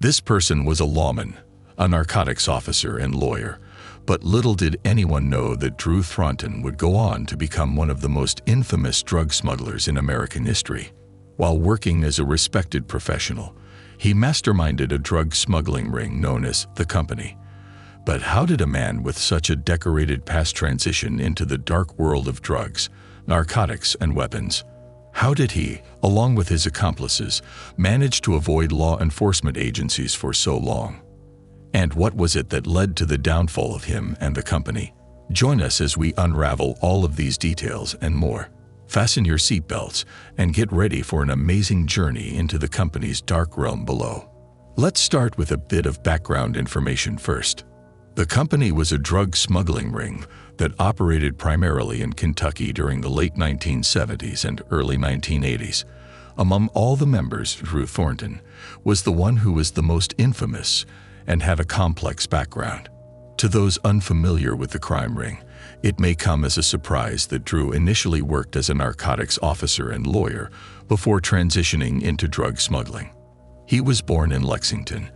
This person was a lawman, a narcotics officer and lawyer, but little did anyone know that Drew Thornton would go on to become one of the most infamous drug smugglers in American history. While working as a respected professional, he masterminded a drug smuggling ring known as the Company. But how did a man with such a decorated past transition into the dark world of drugs, narcotics, and weapons? How did he, along with his accomplices, manage to avoid law enforcement agencies for so long? And what was it that led to the downfall of him and the Company? Join us as we unravel all of these details and more. Fasten your seatbelts and get ready for an amazing journey into the Company's dark realm below. Let's start with a bit of background information first. The Company was a drug smuggling ring that operated primarily in Kentucky during the late 1970s and early 1980s. Among all the members, Drew Thornton was the one who was the most infamous and had a complex background. To those unfamiliar with the crime ring, it may come as a surprise that Drew initially worked as a narcotics officer and lawyer before transitioning into drug smuggling. He was born in Lexington,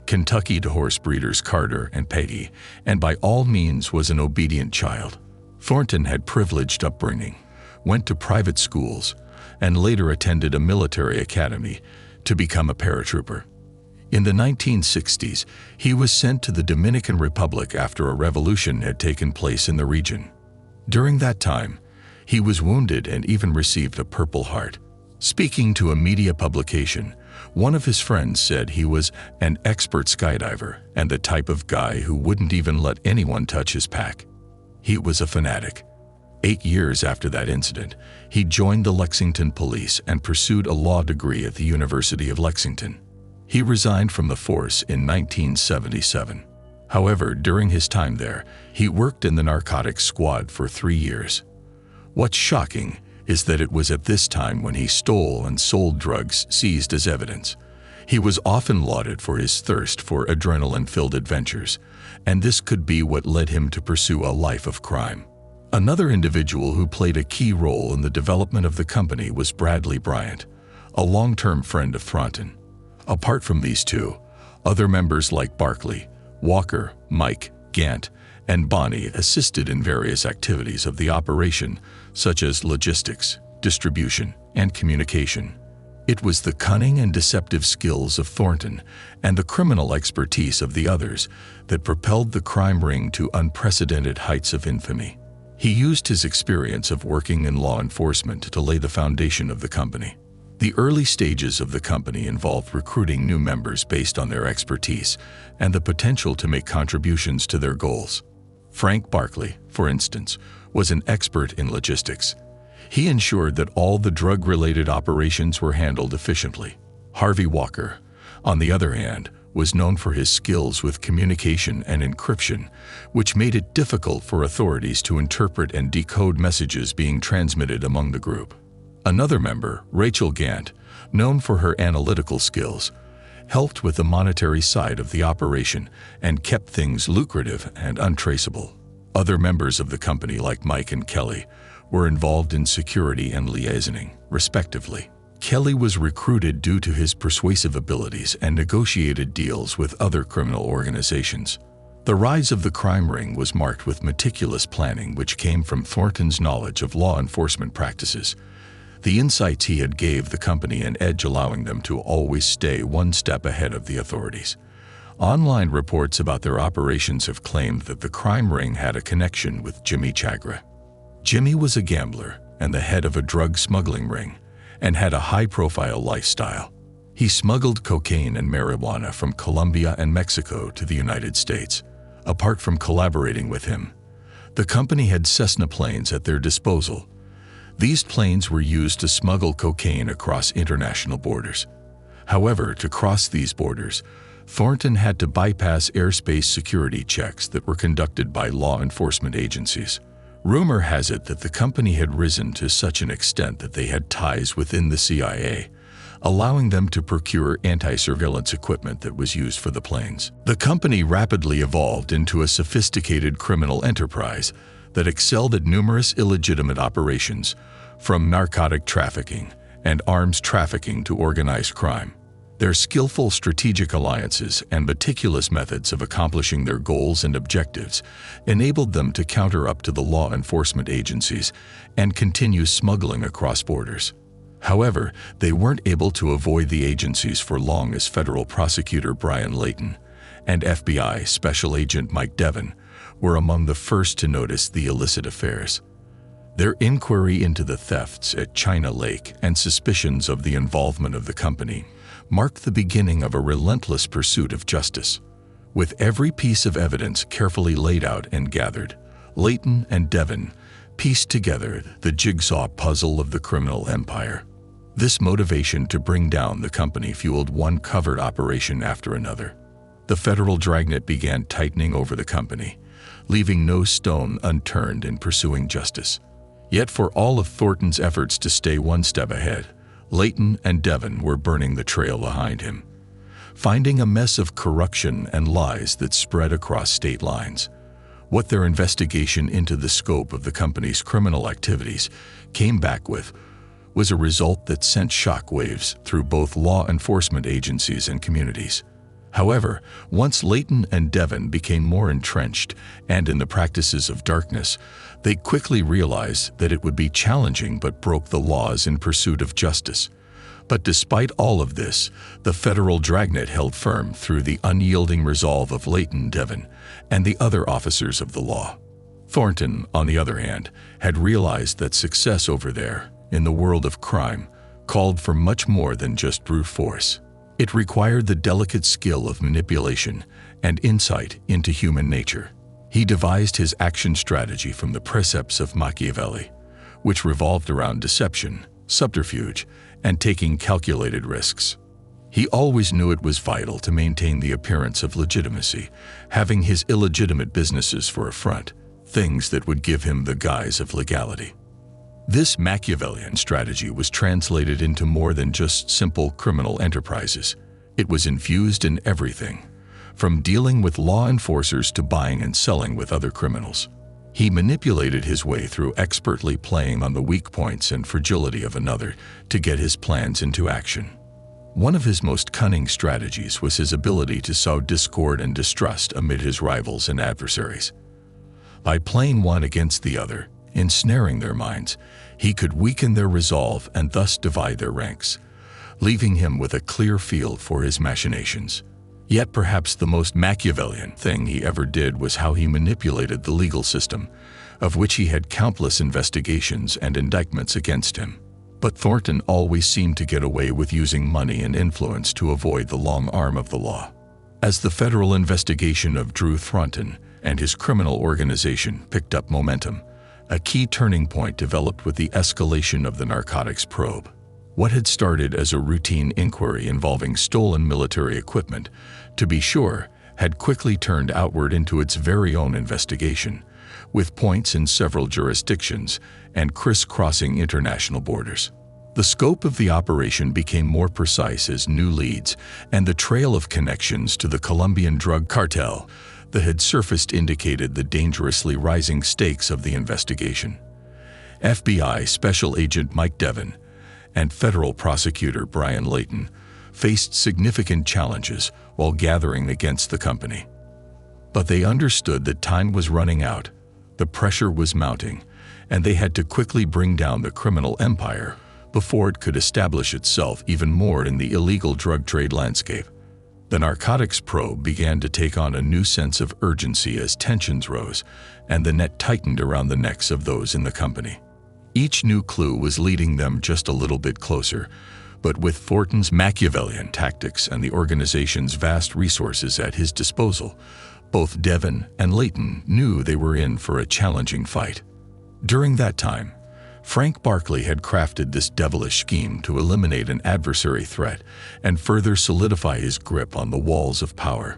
Kentucky to horse breeders Carter and Peggy, and by all means was an obedient child. Thornton had privileged upbringing, went to private schools, and later attended a military academy to become a paratrooper. In the 1960s, he was sent to the Dominican Republic after a revolution had taken place in the region. During that time, he was wounded and even received a Purple Heart. Speaking to a media publication, one of his friends said he was an expert skydiver and the type of guy who wouldn't even let anyone touch his pack. He was a fanatic. 8 years after that incident, he joined the Lexington Police and pursued a law degree at the University of Lexington. He resigned from the force in 1977. However, during his time there, he worked in the narcotics squad for 3 years. What's shocking is that it was at this time when he stole and sold drugs seized as evidence. He was often lauded for his thirst for adrenaline-filled adventures, and this could be what led him to pursue a life of crime. Another individual who played a key role in the development of the Company was Bradley Bryant, a long-term friend of Thornton. Apart from these two, other members like Barkley, Walker, Mike, Gant, and Bonnie assisted in various activities of the operation, such as logistics, distribution, and communication. It was the cunning and deceptive skills of Thornton and the criminal expertise of the others that propelled the crime ring to unprecedented heights of infamy. He used his experience of working in law enforcement to lay the foundation of the Company. The early stages of the Company involved recruiting new members based on their expertise and the potential to make contributions to their goals. Frank Barkley, for instance, was an expert in logistics. He ensured that all the drug-related operations were handled efficiently. Harvey Walker, on the other hand, was known for his skills with communication and encryption, which made it difficult for authorities to interpret and decode messages being transmitted among the group. Another member, Rachel Gant, known for her analytical skills, helped with the monetary side of the operation and kept things lucrative and untraceable. Other members of the Company like Mike and Kelly were involved in security and liaisoning, respectively. Kelly was recruited due to his persuasive abilities and negotiated deals with other criminal organizations. The rise of the crime ring was marked with meticulous planning which came from Thornton's knowledge of law enforcement practices. The insights he had gave the Company an edge, allowing them to always stay one step ahead of the authorities. Online reports about their operations have claimed that the crime ring had a connection with Jimmy Chagra. Jimmy was a gambler and the head of a drug smuggling ring and had a high-profile lifestyle. He smuggled cocaine and marijuana from Colombia and Mexico to the United States. Apart from collaborating with him, the Company had Cessna planes at their disposal. These planes were used to smuggle cocaine across international borders. However, to cross these borders, Thornton had to bypass airspace security checks that were conducted by law enforcement agencies. Rumor has it that the Company had risen to such an extent that they had ties within the CIA, allowing them to procure anti-surveillance equipment that was used for the planes. The Company rapidly evolved into a sophisticated criminal enterprise that excelled at numerous illegitimate operations, from narcotic trafficking and arms trafficking to organized crime. Their skillful strategic alliances and meticulous methods of accomplishing their goals and objectives enabled them to counter up to the law enforcement agencies and continue smuggling across borders. However, they weren't able to avoid the agencies for long, as federal prosecutor Bryant and FBI Special Agent Mike Devin were among the first to notice the illicit affairs. Their inquiry into the thefts at China Lake and suspicions of the involvement of the company marked the beginning of a relentless pursuit of justice. With every piece of evidence carefully laid out and gathered, Layton and Devin pieced together the jigsaw puzzle of the criminal empire. This motivation to bring down the company fueled one covert operation after another. The federal dragnet began tightening over the company, leaving no stone unturned in pursuing justice. Yet for all of Thornton's efforts to stay one step ahead, Layton and Devin were burning the trail behind him, finding a mess of corruption and lies that spread across state lines. What their investigation into the scope of the company's criminal activities came back with was a result that sent shockwaves through both law enforcement agencies and communities. However, once Layton and Devin became more entrenched and in the practices of darkness, they quickly realized that it would be challenging but broke the laws in pursuit of justice. But despite all of this, the federal dragnet held firm through the unyielding resolve of Layton, Devin, and the other officers of the law. Thornton, on the other hand, had realized that success over there, in the world of crime, called for much more than just brute force. It required the delicate skill of manipulation and insight into human nature. He devised his action strategy from the precepts of Machiavelli, which revolved around deception, subterfuge, and taking calculated risks. He always knew it was vital to maintain the appearance of legitimacy, having his illegitimate businesses for a front, things that would give him the guise of legality. This Machiavellian strategy was translated into more than just simple criminal enterprises. It was infused in everything, from dealing with law enforcers to buying and selling with other criminals. He manipulated his way through expertly playing on the weak points and fragility of another to get his plans into action. One of his most cunning strategies was his ability to sow discord and distrust amid his rivals and adversaries. By playing one against the other, ensnaring their minds, he could weaken their resolve and thus divide their ranks, leaving him with a clear field for his machinations. Yet perhaps the most Machiavellian thing he ever did was how he manipulated the legal system, of which he had countless investigations and indictments against him. But Thornton always seemed to get away with using money and influence to avoid the long arm of the law. As the federal investigation of Thornton and his criminal organization picked up momentum, a key turning point developed with the escalation of the narcotics probe. What had started as a routine inquiry involving stolen military equipment, to be sure, had quickly turned outward into its very own investigation, with points in several jurisdictions and crisscrossing international borders. The scope of the operation became more precise as new leads and the trail of connections to the Colombian drug cartel that had surfaced indicated the dangerously rising stakes of the investigation. FBI Special Agent Mike Devin and federal prosecutor Bryant faced significant challenges while gathering against the company. But they understood that time was running out, the pressure was mounting, and they had to quickly bring down the criminal empire before it could establish itself even more in the illegal drug trade landscape. The narcotics probe began to take on a new sense of urgency as tensions rose and the net tightened around the necks of those in the company. Each new clue was leading them just a little bit closer, but with Thornton's Machiavellian tactics and the organization's vast resources at his disposal, both Devin and Layton knew they were in for a challenging fight. During that time, Frank Barkley had crafted this devilish scheme to eliminate an adversary threat and further solidify his grip on the walls of power.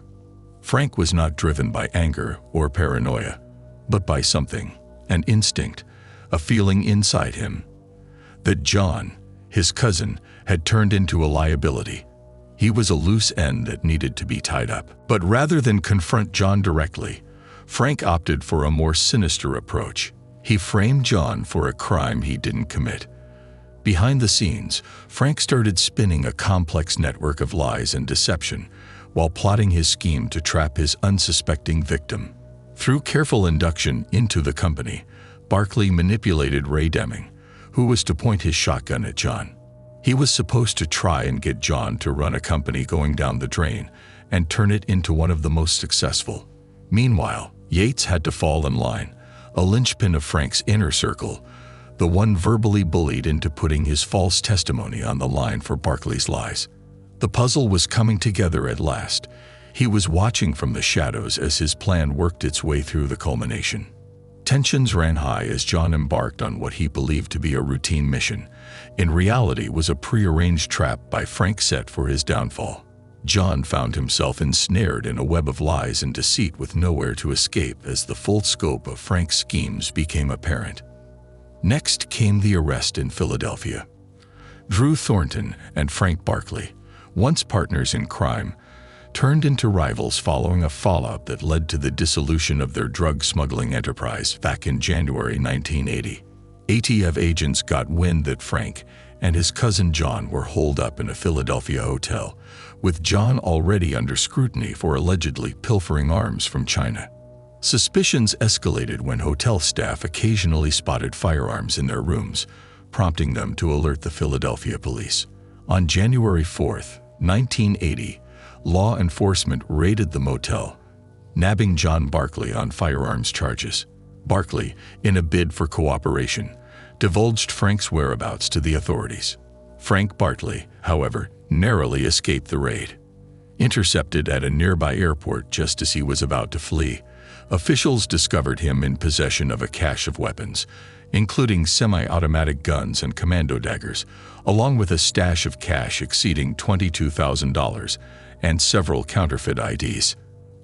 Frank was not driven by anger or paranoia, but by something, an instinct, a feeling inside him, that John, his cousin, had turned into a liability. He was a loose end that needed to be tied up. But rather than confront John directly, Frank opted for a more sinister approach. He framed John for a crime he didn't commit, Behind the scenes, Frank started spinning a complex network of lies and deception while plotting his scheme to trap his unsuspecting victim. Through careful induction into the company, Barkley manipulated Ray Deming, who was to point his shotgun at John. He was supposed to try and get John to run a company going down the drain and turn it into one of the most successful. Meanwhile, Yates had to fall in line, a linchpin of Frank's inner circle, the one verbally bullied into putting his false testimony on the line for Barkley's lies. The puzzle was coming together at last. He was watching from the shadows as his plan worked its way through the culmination. Tensions ran high as John embarked on what he believed to be a routine mission. In reality, was a prearranged trap by Frank set for his downfall. John found himself ensnared in a web of lies and deceit with nowhere to escape as the full scope of Frank's schemes became apparent. Next came the arrest in Philadelphia. Drew Thornton and Frank Barkley, once partners in crime, turned into rivals following a fallout that led to the dissolution of their drug smuggling enterprise back in January 1980. ATF agents got wind that Frank and his cousin John were holed up in a Philadelphia hotel, with John already under scrutiny for allegedly pilfering arms from China. Suspicions escalated when hotel staff occasionally spotted firearms in their rooms, prompting them to alert the Philadelphia police. On January 4, 1980, law enforcement raided the motel, nabbing John Barkley on firearms charges. Barkley, in a bid for cooperation, divulged Frank's whereabouts to the authorities. Frank Barkley, however, narrowly escaped the raid. Intercepted at a nearby airport just as he was about to flee, officials discovered him in possession of a cache of weapons, including semi-automatic guns and commando daggers, along with a stash of cash exceeding $22,000 and several counterfeit IDs.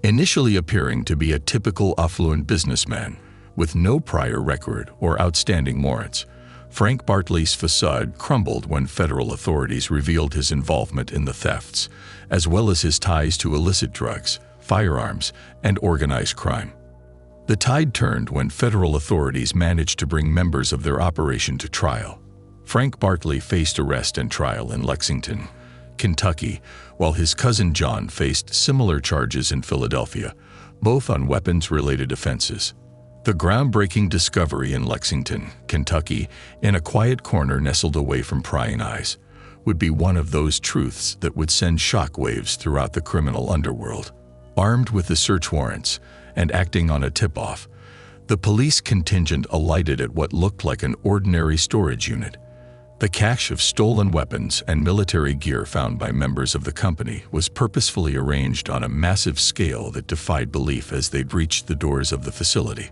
Initially appearing to be a typical affluent businessman with no prior record or outstanding warrants, Frank Barkley's facade crumbled when federal authorities revealed his involvement in the thefts, as well as his ties to illicit drugs, firearms, and organized crime. The tide turned when federal authorities managed to bring members of their operation to trial. Frank Barkley faced arrest and trial in Lexington, Kentucky, while his cousin John faced similar charges in Philadelphia, both on weapons-related offenses. The groundbreaking discovery in Lexington, Kentucky, in a quiet corner nestled away from prying eyes, would be one of those truths that would send shockwaves throughout the criminal underworld. Armed with the search warrants and acting on a tip-off, the police contingent alighted at what looked like an ordinary storage unit. The cache of stolen weapons and military gear found by members of the company was purposefully arranged on a massive scale that defied belief as they'd reached the doors of the facility.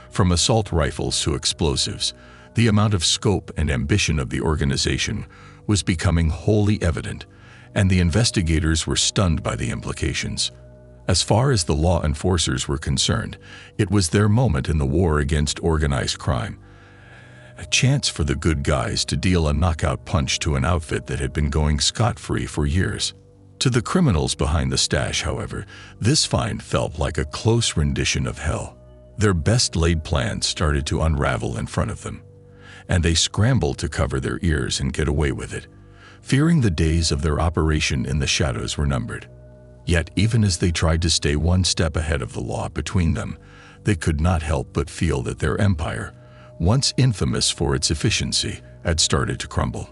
From assault rifles to explosives, the amount of scope and ambition of the organization was becoming wholly evident, and the investigators were stunned by the implications. As far as the law enforcers were concerned, it was their moment in the war against organized crime. A chance for the good guys to deal a knockout punch to an outfit that had been going scot-free for years. To the criminals behind the stash, however, this find felt like a close rendition of hell. Their best-laid plans started to unravel in front of them, and they scrambled to cover their ears and get away with it, fearing the days of their operation in the shadows were numbered. Yet, even as they tried to stay one step ahead of the law between them, they could not help but feel that their empire, once infamous for its efficiency, had started to crumble.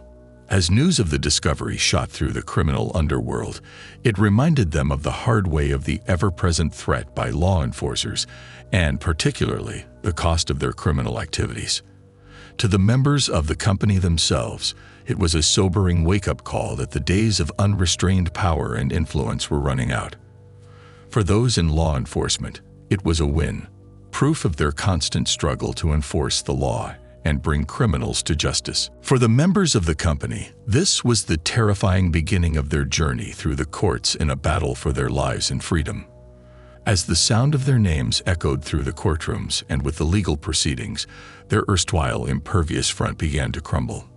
As news of the discovery shot through the criminal underworld, it reminded them of the hard way of the ever-present threat by law enforcers, and particularly the cost of their criminal activities. To the members of the company themselves, it was a sobering wake-up call that the days of unrestrained power and influence were running out. For those in law enforcement, it was a win, proof of their constant struggle to enforce the law and bring criminals to justice. For the members of the company, this was the terrifying beginning of their journey through the courts in a battle for their lives and freedom. As the sound of their names echoed through the courtrooms and with the legal proceedings, their erstwhile impervious front began to crumble.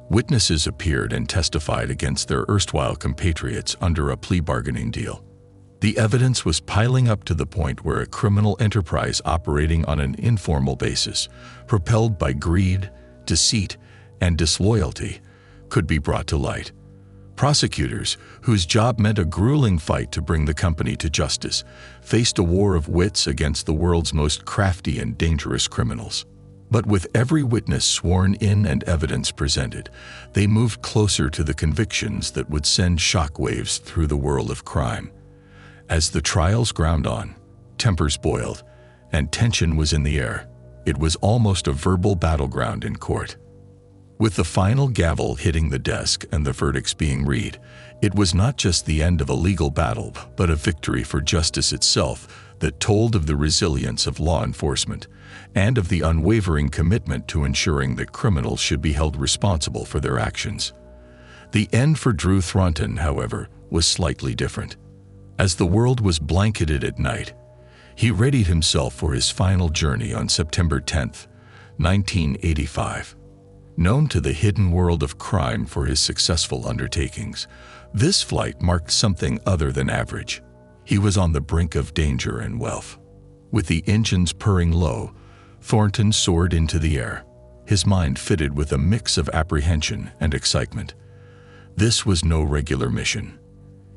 Witnesses appeared and testified against their erstwhile compatriots under a plea bargaining deal. The evidence was piling up to the point where a criminal enterprise operating on an informal basis, propelled by greed, deceit, and disloyalty could be brought to light. Prosecutors, whose job meant a grueling fight to bring the company to justice, faced a war of wits against the world's most crafty and dangerous criminals. But with every witness sworn in and evidence presented, they moved closer to the convictions that would send shockwaves through the world of crime. As the trials ground on, tempers boiled, and tension was in the air. It was almost a verbal battleground in court. With the final gavel hitting the desk and the verdicts being read, it was not just the end of a legal battle, but a victory for justice itself that told of the resilience of law enforcement and of the unwavering commitment to ensuring that criminals should be held responsible for their actions. The end for Drew Thornton, however, was slightly different. As the world was blanketed at night, he readied himself for his final journey on September 10, 1985. Known to the hidden world of crime for his successful undertakings, this flight marked something other than average. He was on the brink of danger and wealth. With the engines purring low, Thornton soared into the air, his mind fitted with a mix of apprehension and excitement. This was no regular mission.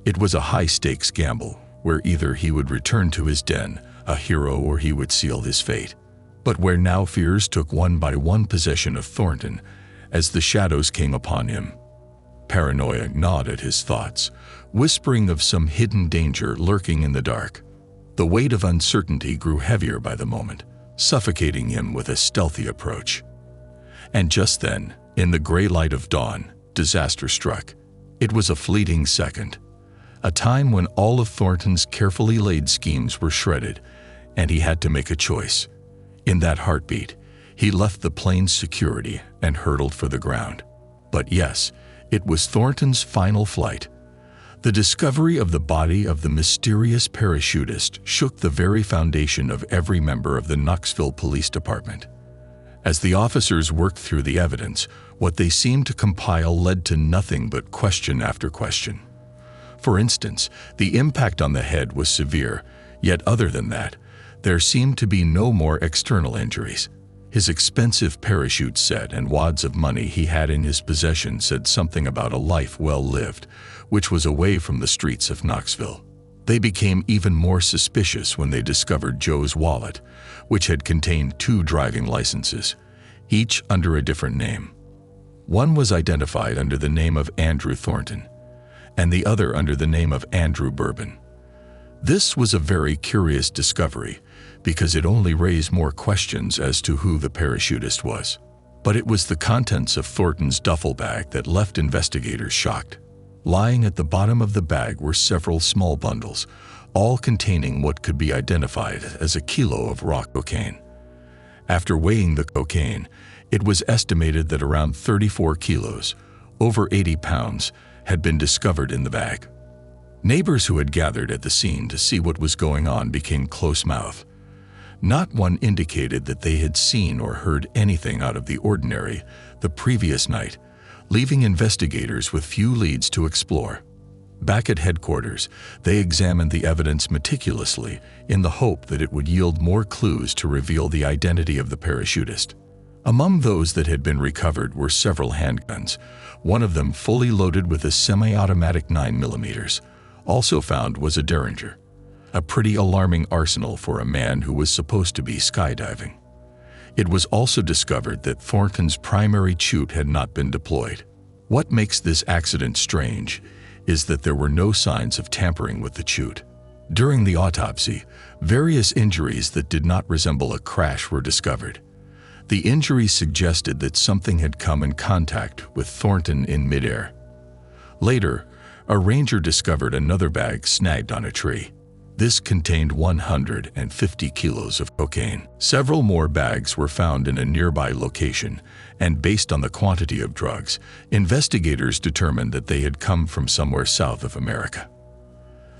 It was a high-stakes gamble, where either he would return to his den, a hero, or he would seal his fate. But where now fears took one by one possession of Thornton as the shadows came upon him. Paranoia gnawed at his thoughts, whispering of some hidden danger lurking in the dark. The weight of uncertainty grew heavier by the moment, suffocating him with a stealthy approach. And just then, in the gray light of dawn, disaster struck. It was a fleeting second, a time when all of Thornton's carefully laid schemes were shredded, and he had to make a choice. In that heartbeat, he left the plane's security and hurtled for the ground. But yes, it was Thornton's final flight. The discovery of the body of the mysterious parachutist shook the very foundation of every member of the Knoxville Police Department. As the officers worked through the evidence, what they seemed to compile led to nothing but question after question. For instance, the impact on the head was severe, yet other than that, there seemed to be no more external injuries. His expensive parachute set and wads of money he had in his possession said something about a life well lived, which was away from the streets of Knoxville. They became even more suspicious when they discovered Joe's wallet, which had contained 2 driving licenses, each under a different name. One was identified under the name of Andrew Thornton, and the other under the name of Andrew Bourbon. This was a very curious discovery, because it only raised more questions as to who the parachutist was. But it was the contents of Thornton's duffel bag that left investigators shocked. Lying at the bottom of the bag were several small bundles, all containing what could be identified as a kilo of raw cocaine. After weighing the cocaine, it was estimated that around 34 kilos, over 80 pounds, had been discovered in the bag. Neighbors who had gathered at the scene to see what was going on became close-mouthed. Not one indicated that they had seen or heard anything out of the ordinary the previous night, leaving investigators with few leads to explore. Back at headquarters, they examined the evidence meticulously in the hope that it would yield more clues to reveal the identity of the parachutist. Among those that had been recovered were several handguns, one of them fully loaded with a semi-automatic 9mm. Also found was a Derringer, a pretty alarming arsenal for a man who was supposed to be skydiving. It was also discovered that Thornton's primary chute had not been deployed. What makes this accident strange is that there were no signs of tampering with the chute. During the autopsy, various injuries that did not resemble a crash were discovered. The injuries suggested that something had come in contact with Thornton in midair. Later, a ranger discovered another bag snagged on a tree. This contained 150 kilos of cocaine. Several more bags were found in a nearby location, and based on the quantity of drugs, investigators determined that they had come from somewhere south of America.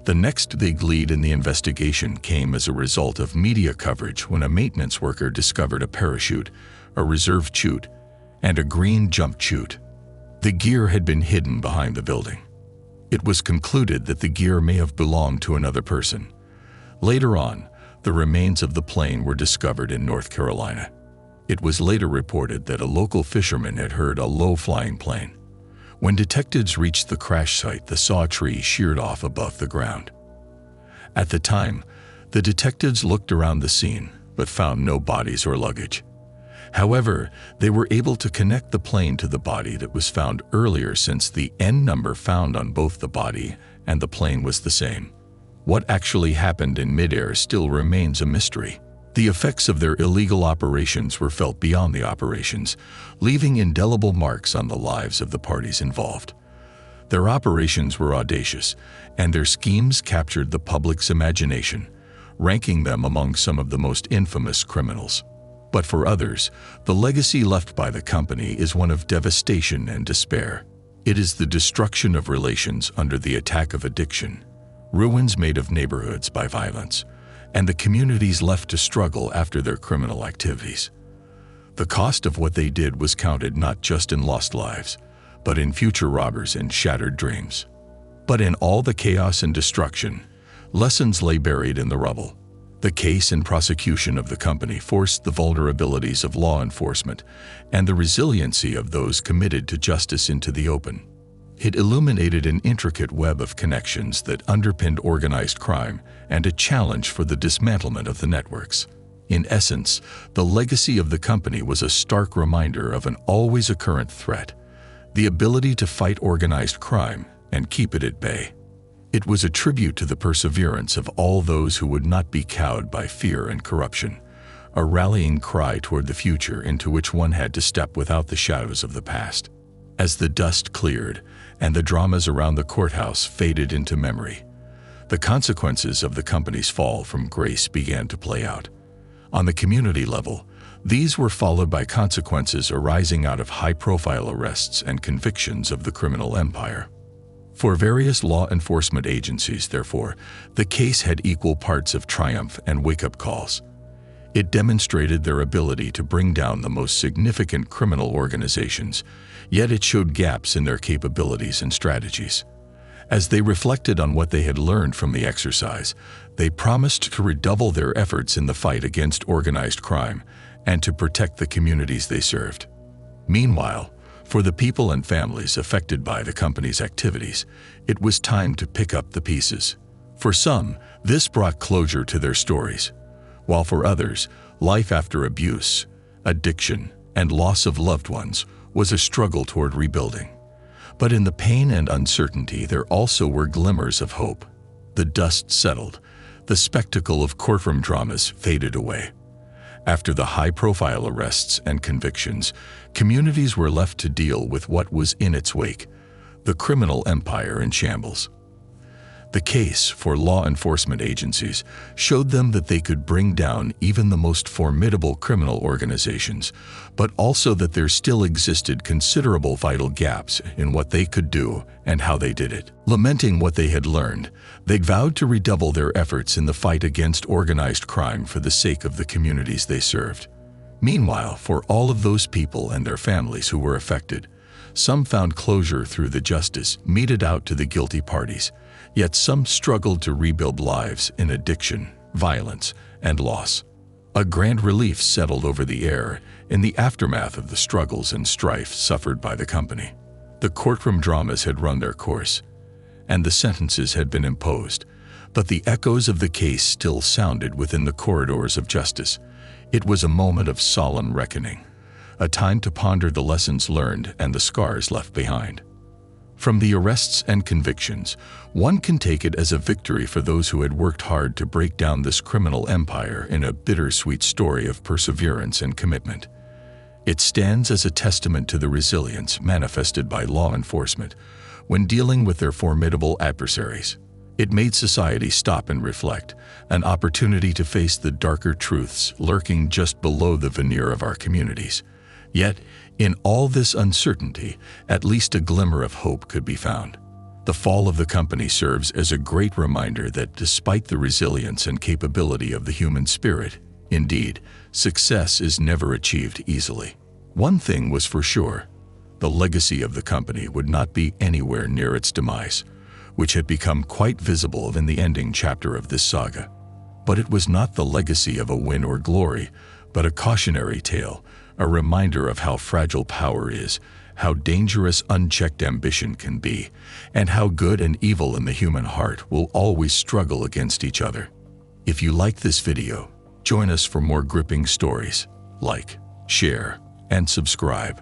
The next big lead in the investigation came as a result of media coverage when a maintenance worker discovered a parachute, a reserve chute, and a green jump chute. The gear had been hidden behind the building. It was concluded that the gear may have belonged to another person. Later on, the remains of the plane were discovered in North Carolina. It was later reported that a local fisherman had heard a low-flying plane. When detectives reached the crash site, the saw tree sheared off above the ground. At the time, the detectives looked around the scene, but found no bodies or luggage. However, they were able to connect the plane to the body that was found earlier, since the N number found on both the body and the plane was the same. What actually happened in midair still remains a mystery. The effects of their illegal operations were felt beyond the operations, leaving indelible marks on the lives of the parties involved. Their operations were audacious, and their schemes captured the public's imagination, ranking them among some of the most infamous criminals. But for others, the legacy left by the company is one of devastation and despair. It is the destruction of relations under the attack of addiction, ruins made of neighborhoods by violence, and the communities left to struggle after their criminal activities. The cost of what they did was counted not just in lost lives, but in future robbers and shattered dreams. But in all the chaos and destruction, lessons lay buried in the rubble. The case and prosecution of the company forced the vulnerabilities of law enforcement and the resiliency of those committed to justice into the open. It illuminated an intricate web of connections that underpinned organized crime and a challenge for the dismantlement of the networks. In essence, the legacy of the company was a stark reminder of an always occurrent threat: the ability to fight organized crime and keep it at bay. It was a tribute to the perseverance of all those who would not be cowed by fear and corruption, a rallying cry toward the future into which one had to step without the shadows of the past. As the dust cleared and the dramas around the courthouse faded into memory, the consequences of the company's fall from grace began to play out. On the community level, these were followed by consequences arising out of high-profile arrests and convictions of the criminal empire. For various law enforcement agencies, therefore, the case had equal parts of triumph and wake-up calls. It demonstrated their ability to bring down the most significant criminal organizations, yet it showed gaps in their capabilities and strategies. As they reflected on what they had learned from the exercise, they promised to redouble their efforts in the fight against organized crime and to protect the communities they served. Meanwhile, for the people and families affected by the company's activities, it was time to pick up the pieces. For some, this brought closure to their stories, while for others, life after abuse, addiction, and loss of loved ones was a struggle toward rebuilding. But in the pain and uncertainty, there also were glimmers of hope. The dust settled. The spectacle of courtroom dramas faded away. After the high-profile arrests and convictions, communities were left to deal with what was in its wake: the criminal empire in shambles. The case for law enforcement agencies showed them that they could bring down even the most formidable criminal organizations, but also that there still existed considerable vital gaps in what they could do and how they did it. Lamenting what they had learned, they vowed to redouble their efforts in the fight against organized crime for the sake of the communities they served. Meanwhile, for all of those people and their families who were affected, some found closure through the justice meted out to the guilty parties, yet some struggled to rebuild lives in addiction, violence, and loss. A grand relief settled over the air in the aftermath of the struggles and strife suffered by the company. The courtroom dramas had run their course, and the sentences had been imposed, but the echoes of the case still sounded within the corridors of justice. It was a moment of solemn reckoning, a time to ponder the lessons learned and the scars left behind. From the arrests and convictions, one can take it as a victory for those who had worked hard to break down this criminal empire in a bittersweet story of perseverance and commitment. It stands as a testament to the resilience manifested by law enforcement when dealing with their formidable adversaries. It made society stop and reflect, an opportunity to face the darker truths lurking just below the veneer of our communities. Yet, in all this uncertainty, at least a glimmer of hope could be found. The fall of the company serves as a great reminder that despite the resilience and capability of the human spirit, indeed, success is never achieved easily. One thing was for sure: the legacy of the company would not be anywhere near its demise, which had become quite visible in the ending chapter of this saga. But it was not the legacy of a win or glory, but a cautionary tale, a reminder of how fragile power is, how dangerous unchecked ambition can be, and how good and evil in the human heart will always struggle against each other. If you like this video, join us for more gripping stories. Like, share, and subscribe.